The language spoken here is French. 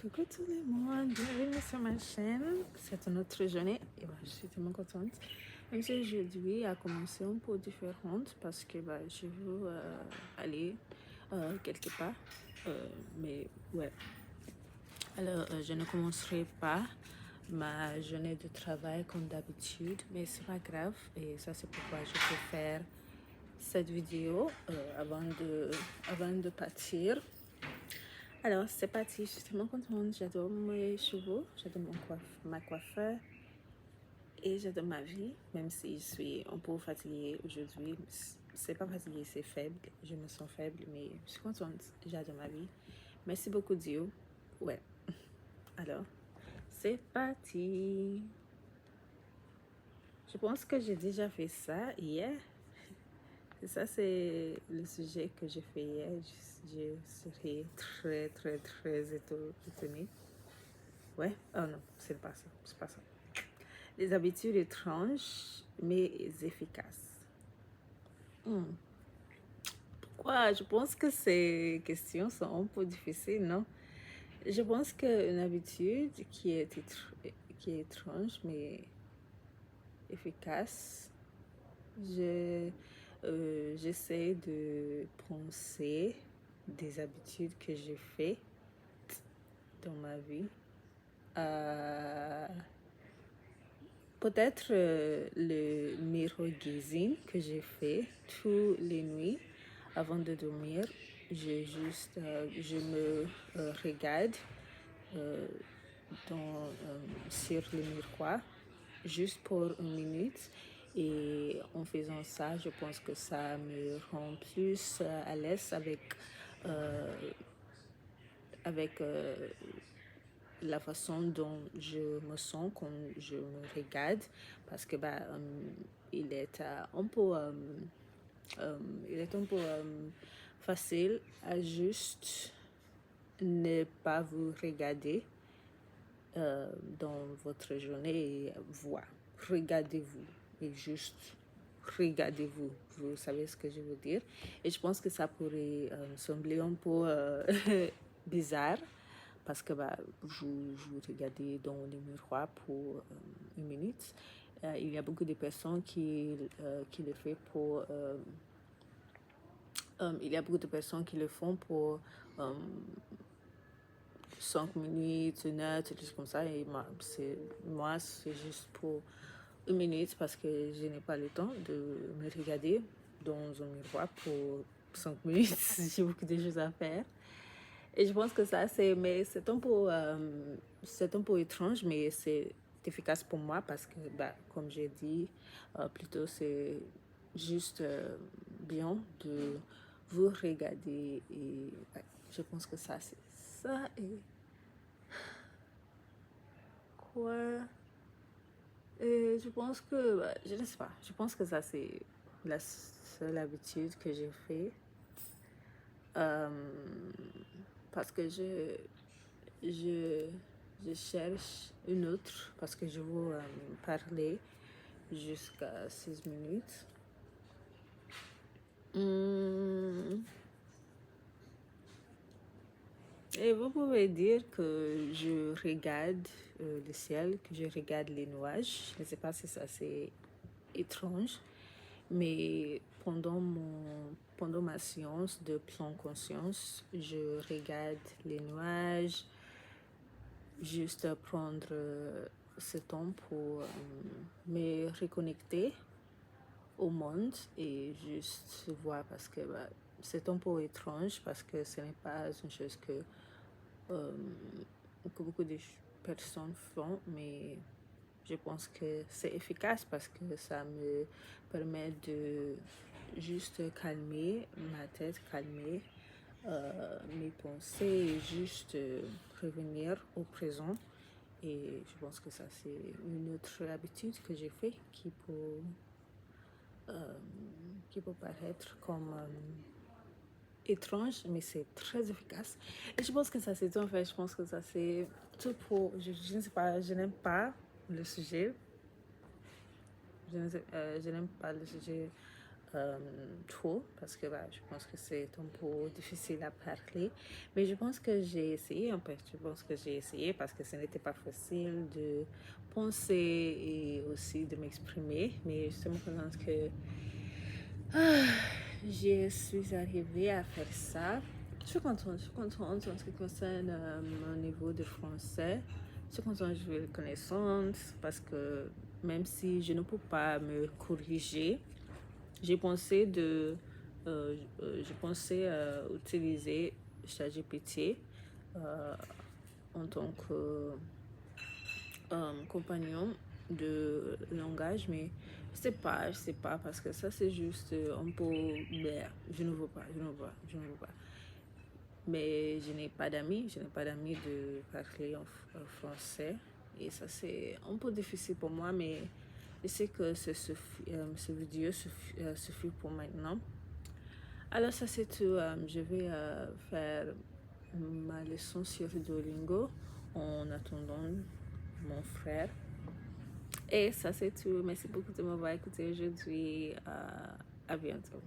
Coucou tout le monde, bienvenue sur ma chaîne. C'est une autre journée et je suis tellement contente. Même si aujourd'hui a commencé un peu différente parce que je veux aller quelque part. Mais ouais, alors je ne commencerai pas ma journée de travail comme d'habitude, mais c'est pas grave et ça c'est pourquoi je peux faire cette vidéo avant de partir. Alors, c'est parti, je suis tellement contente, j'adore mes cheveux, j'adore ma coiffeur et j'adore ma vie, même si je suis un peu fatiguée aujourd'hui. C'est pas fatiguée, c'est faible, je me sens faible, mais je suis contente, j'adore ma vie. Merci beaucoup Dieu. Ouais, alors, c'est parti. Je pense que j'ai déjà fait ça hier. Et ça, c'est le sujet que j'ai fait hier. Je serai très étonnée. Ouais, oh non, c'est pas ça, c'est pas ça. Les habitudes étranges, mais efficaces. Pourquoi? Je pense que ces questions sont un peu difficiles, non? Je pense qu'une habitude qui est étrange, mais efficace, j'essaie de penser des habitudes que j'ai faites dans ma vie. Peut-être le mirror gazing que j'ai fait toutes les nuits avant de dormir. Je me regarde sur le miroir juste pour une minute. Et en faisant ça, je pense que ça me rend plus à l'aise avec la façon dont je me sens quand je me regarde, parce que il est un peu facile à juste ne pas vous regarder dans votre journée et voir. Regardez-vous et juste regardez-vous. Vous savez ce que je veux dire. Et je pense que ça pourrait sembler un peu bizarre parce que vous regardez dans le miroir pour une minute. Il y a beaucoup de personnes qui le font pour... il y a beaucoup de personnes qui le font pour 5 minutes, une heure, tout comme ça. Et moi, c'est juste pour une minute parce que je n'ai pas le temps de me regarder dans un miroir pour 5 minutes. J'ai beaucoup de choses à faire. Et je pense que ça, c'est un peu étrange, mais c'est efficace pour moi parce que, comme j'ai dit plus tôt, c'est juste bien de vous regarder. Et je pense que ça, c'est ça. Et quoi? Et je pense que, je ne sais pas, je pense que ça, c'est la seule habitude que j'ai fait. Parce que je cherche une autre, parce que je veux parler jusqu'à 6 minutes. Et vous pouvez dire que je regarde le ciel, que je regarde les nuages. Je ne sais pas si ça c'est étrange, mais pendant ma séance de pleine conscience, je regarde les nuages, juste prendre ce temps pour me reconnecter au monde et juste voir parce que c'est un peu étrange parce que ce n'est pas une chose que beaucoup de personnes font, mais je pense que c'est efficace parce que ça me permet de juste calmer ma tête, calmer mes pensées et juste revenir au présent. Et je pense que ça, c'est une autre habitude que j'ai fait qui peut paraître comme étrange, mais c'est très efficace. Et je pense que ça, c'est tout en fait. Je pense que ça, c'est tout pour... Je ne sais pas, je n'aime pas le sujet. Je n'aime pas le sujet trop parce que je pense que c'est un peu difficile à parler. Mais je pense que j'ai essayé, en fait, je pense que j'ai essayé parce que ce n'était pas facile de penser et aussi de m'exprimer. Mais je suis contente que je suis arrivée à faire ça. Je suis contente en ce qui concerne mon niveau de français. Je suis contente de jouer les connaissances parce que même si je ne peux pas me corriger, j'ai pensé je pensais utiliser ChatGPT euh, en tant que compagnon de langage, mais je sais pas, parce que ça c'est juste un peu, je ne veux pas, je ne veux pas, je ne veux pas. Mais je n'ai pas d'amis de parler en français, et ça c'est un peu difficile pour moi, mais je sais que ce vidéo suffit pour maintenant. Alors ça c'est tout, je vais faire ma leçon sur Duolingo en attendant mon frère. Et ça c'est tout, merci beaucoup de m'avoir écouté aujourd'hui, à bientôt.